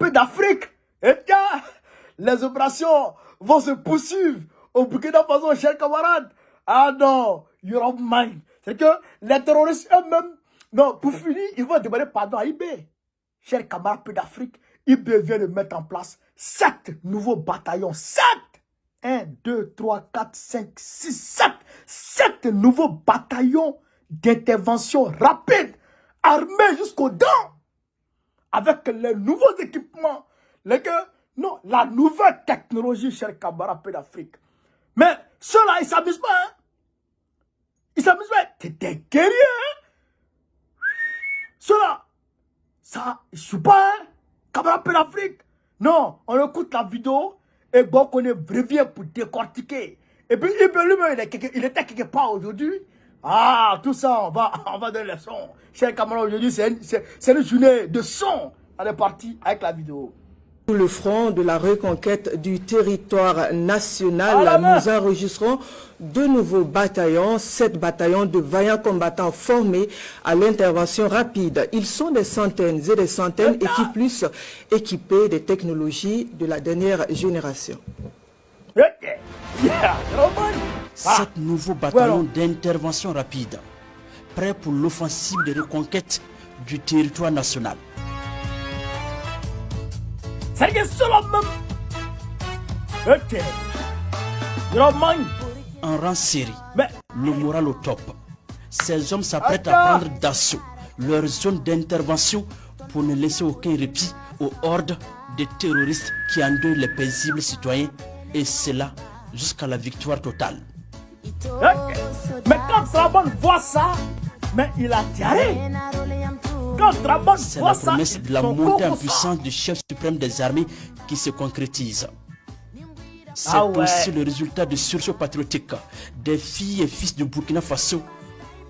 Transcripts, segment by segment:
peu d'Afrique. Et tiens, les opérations vont se poursuivre au Burkina Faso, chers camarades. Ah non, you don't mind. C'est que les terroristes eux-mêmes, non, pour finir, ils vont demander pardon à IB. Chers camarades peu d'Afrique, IB vient de mettre en place 7 nouveaux bataillons. 7! 1, 2, 3, 4, 5, 6, 7. 7 nouveaux bataillons d'intervention rapide, armés jusqu'aux dents, avec les nouveaux équipements, non, la nouvelle technologie, chers camarades peu d'Afrique. Mais ceux-là, ils s'amusent pas. Hein? Ils s'amusent pas. T'es des guerriers. Hein? Ceux-là, ça, ils ne jouent pas. Hein? Camarades peu d'Afrique. Non, on écoute la vidéo et bon, on revient pour décortiquer. Et puis, lui-même, il était quelque part aujourd'hui. Ah, tout ça, on va donner les sons. Chers camarades, aujourd'hui, c'est une journée de son. On est parti avec la vidéo. Sur le front de la reconquête du territoire national, nous enregistrons de nouveaux bataillons, 7 bataillons de vaillants combattants formés à l'intervention rapide. Ils sont des centaines et des centaines et qui plus équipés des technologies de la dernière génération. 7 nouveaux bataillons d'intervention rapide, prêts pour l'offensive de reconquête du territoire national. C'est seulement En rang série, le moral au top. Ces hommes s'apprêtent à prendre d'assaut leur zone d'intervention pour ne laisser aucun répit aux hordes de terroristes qui endeuillent les paisibles citoyens, et cela jusqu'à la victoire totale. Mais quand Trabant voit ça, mais il a diarrhée. C'est la promesse de la montée en puissance du chef suprême des armées qui se concrétise. C'est aussi le résultat du sursaut patriotique des filles et fils de Burkina Faso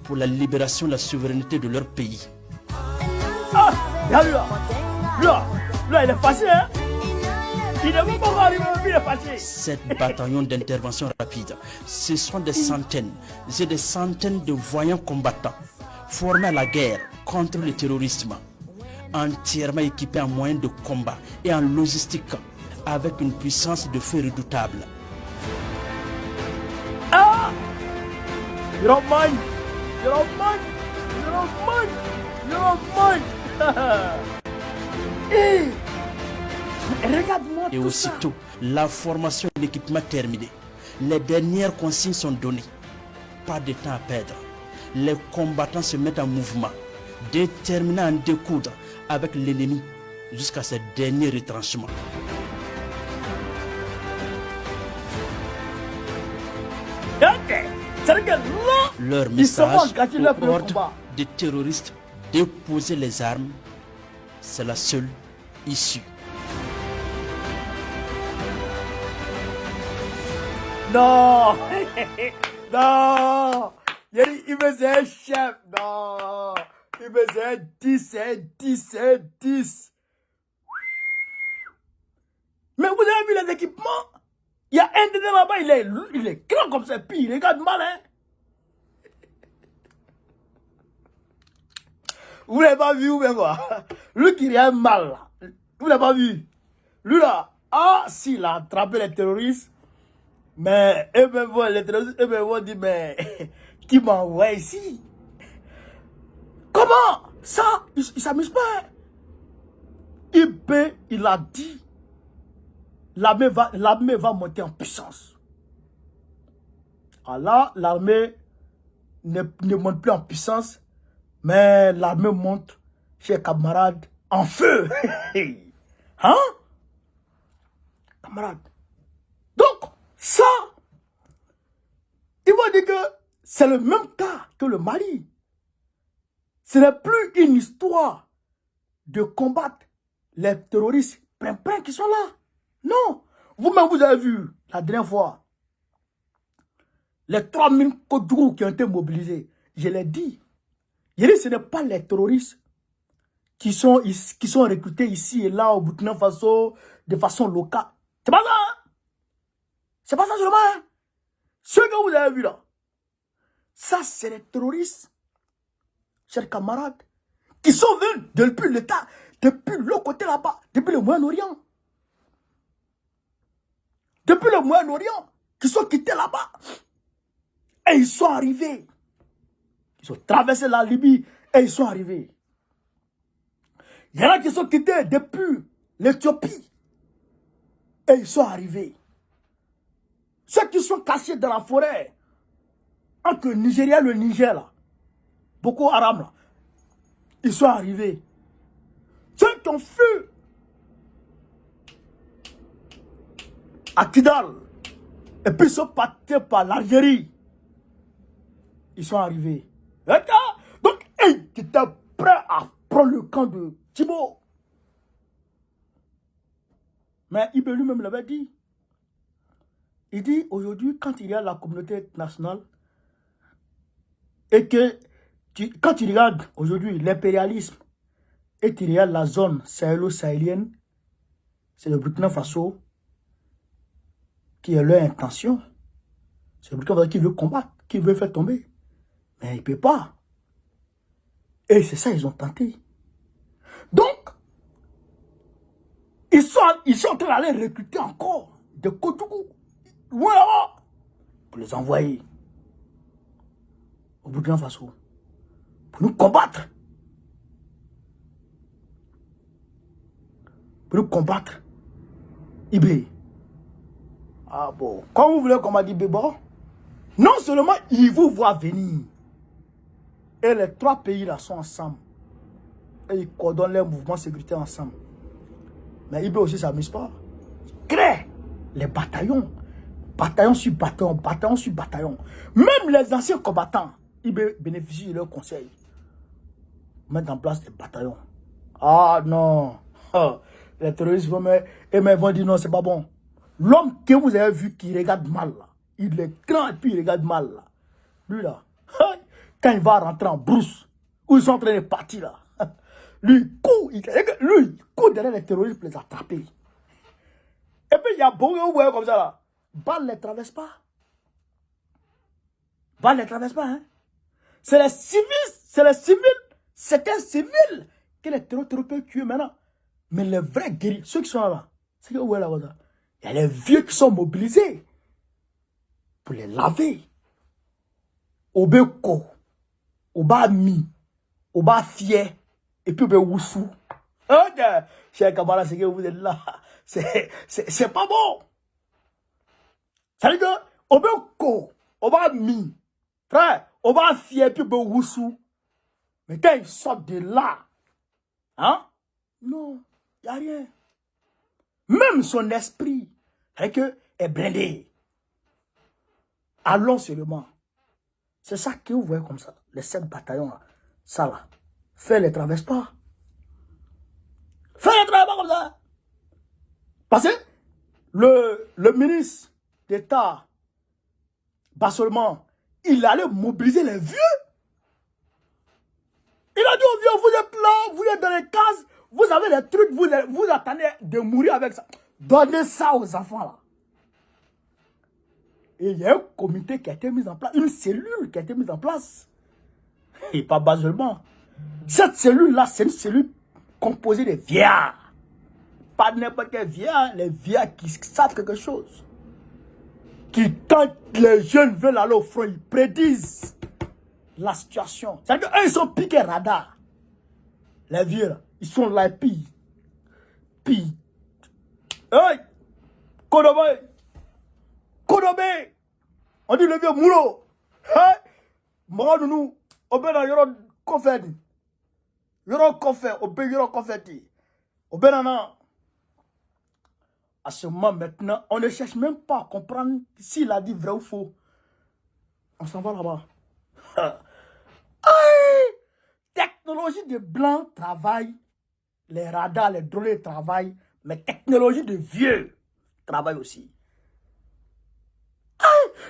pour la libération de la souveraineté de leur pays. Ah, là, il est fâché, hein? Il est même pas arrivé, il est fâché. 7 bataillons d'intervention rapide, ce sont des centaines et des centaines de voyants combattants formés à la guerre contre le terrorisme, entièrement équipés en moyens de combat et en logistique, avec une puissance de feu redoutable. Ah! You don't mind. Regarde-moi et tout aussitôt, ça. la formation et l'équipement terminés, les dernières consignes sont données. Pas de temps à perdre. Les combattants se mettent en mouvement, déterminés à en découdre avec l'ennemi jusqu'à ses derniers retranchements. Leur message aux hordes de terroristes: déposer les armes, c'est la seule issue. Non. Non. Il me faisait un chef. Non. Il me faisait 10. Mais vous avez vu les équipements? Il y a un dedans là-bas, il est grand comme ça, puis il regarde mal, hein? Vous l'avez pas vu ou bien quoi? Lui qui regarde mal, là. Vous l'avez pas vu? Lui là, s'il a attrapé les terroristes, mais les terroristes, vont dire, mais qui m'envoie ici? Comment? Ça, il s'amuse pas. Il a dit, l'armée va monter en puissance. Alors là, l'armée ne monte plus en puissance, mais l'armée monte, chers camarades, en feu. Hein? Camarades. Donc, ça, ils vont dire que c'est le même cas que le Mali. Ce n'est plus une histoire de combattre les terroristes qui sont là. Non. Vous-même, vous avez vu la dernière fois les 3000 Kodjougou qui ont été mobilisés. Je l'ai dit. Ce n'est pas les terroristes qui sont recrutés ici et là au Burkina Faso de façon locale. C'est pas ça. Hein? C'est pas ça seulement. Hein? Ceux que vous avez vus là, ça c'est les terroristes, chers camarades, qui sont venus depuis l'État. depuis le côté là-bas, depuis le Moyen-Orient. Depuis le Moyen-Orient, qui sont quittés là-bas. Et ils sont arrivés. Ils ont traversé la Libye et ils sont arrivés. Il y en a qui sont quittés depuis l'Éthiopie. Et ils sont arrivés. Ceux qui sont cachés dans la forêt, entre le Nigeria et le Niger, là, Boko Haram, là, ils sont arrivés. Ceux qui ont fui à Kidal, et puis ils sont partis par l'Algérie, ils sont arrivés. Donc, ils étaient prêts à prendre le camp de Thibaut. Mais Ibé lui-même l'avait dit. Il dit aujourd'hui, quand il y a la communauté nationale, et que quand tu regardes aujourd'hui l'impérialisme, et tu regardes la zone sahélo-sahélienne, c'est le Burkina Faso qui a leur intention. C'est le Burkina Faso qui veut combattre, qui veut faire tomber. Mais il ne peut pas. Et c'est ça ils ont tenté. Donc, ils sont en train d'aller recruter encore de Koutougou, loin là-bas, pour les envoyer au Burkina Faso, pour nous combattre. Pour nous combattre. Ibé. Ah bon. Quand vous voulez qu'on m'a dit Ibé, bon, non seulement ils vous voient venir, et les trois pays là sont ensemble, et ils coordonnent leurs mouvements sécuritaires ensemble. Mais Ibé aussi ne s'amuse pas. Il crée les bataillons. Bataillon sur bataillon, bataillon sur bataillon. Même les anciens combattants, ils bénéficient de leurs conseils. Mettre en place des bataillons. Ah non. Les terroristes vont dire non, c'est pas bon. L'homme que vous avez vu qui regarde mal, là, il est grand et puis il regarde mal. Là. Lui là, quand il va rentrer en brousse, où ils sont en train de partir là, lui il court derrière les terroristes pour les attraper. Et puis il y a beaucoup de gens comme ça là. Balle ne les traverse pas. Balle ne les traverse pas. Hein? C'est les civils, c'est un civil que les terroristes peuvent tuer maintenant. Mais les vrais guerriers, ceux qui sont là, c'est que où est là, il y a les vieux qui sont mobilisés pour les laver. Obeko, Oba Mi, Oba Fier, et puis Obe Woussou. Ok, chers camarades, c'est que vous êtes là. C'est pas bon. Ça veut dire que Obeko, Oba Mi, frère, Oba Fier, puis Obe Woussou. Mais quand ils sortent de là, hein? Non, il n'y a rien. Même son esprit est blindé. Allons seulement. C'est ça que vous voyez comme ça. Les 7 bataillons là. Ça là. Fais les traverse pas. Fais les traverse pas comme ça. Parce que le ministre d'État, Bassolement, il allait mobiliser les vieux. Il a dit aux vieux, vous êtes là, vous êtes dans les cases, vous avez des trucs, vous attendez de mourir avec ça. Donnez ça aux enfants là. Et il y a un comité qui a été mis en place, une cellule qui a été mise en place. Et pas basement. Cette cellule-là, c'est une cellule composée de vieillards. Pas n'importe quel vieillard, les vieillards qui savent quelque chose. Qui, quand les jeunes veulent aller au front, ils prédisent la situation. C'est-à-dire qu'eux, ils sont piqués radar. Les vieux, là, ils sont là, puis. Hey! Kodobe! On dit le vieux Mouro! Hey! Moi, nous, on peut dans Yoron Kofedi. Yoron Kofedi, on peut Yoron Kofedi. On peut dans. À ce moment maintenant, on ne cherche même pas à comprendre s'il a dit vrai ou faux. On s'en va là-bas. Technologie de blanc travaille, les radars, les drones travaillent, mais technologie de vieux travaille aussi.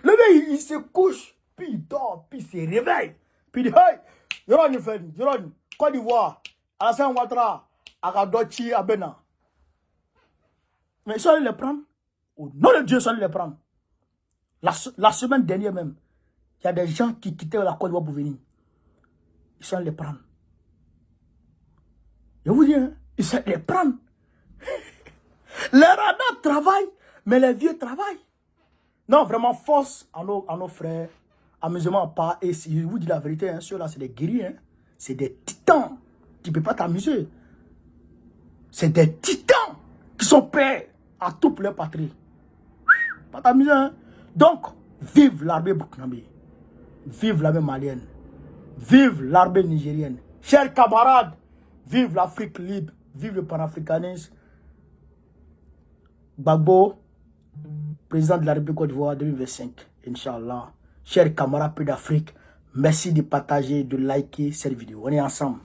Le mec, il se couche, puis il dort, puis il se réveille. Puis il dit, hey, Yoron, Côte d'Ivoire, Alassane Ouattara, Agadochi, Abena. Mais ils sont allés les prendre. Au nom de Dieu, ils sont allés les prendre. La semaine dernière même, il y a des gens qui quittaient la Côte d'Ivoire pour venir. Ils sont allés les prendre. Je vous dis, hein, Ils se les prennent. Les radars travaillent, mais les vieux travaillent. Non, vraiment, force à nos frères. Amusement pas. Et si je vous dis la vérité, hein, ceux-là, c'est des guerriers. Hein. C'est des titans. Tu ne peux pas t'amuser. C'est des titans qui sont prêts à tout pour leur patrie. Pas t'amuser. Hein. Donc, vive l'armée burkinabé. Vive l'armée malienne. Vive l'armée nigérienne. Chers camarades, vive l'Afrique libre. Vive le panafricanisme. Gbagbo, président de la République Côte d'Ivoire 2025, Inch'Allah. Chers camarades d'Afrique, merci de partager, de liker cette vidéo. On est ensemble.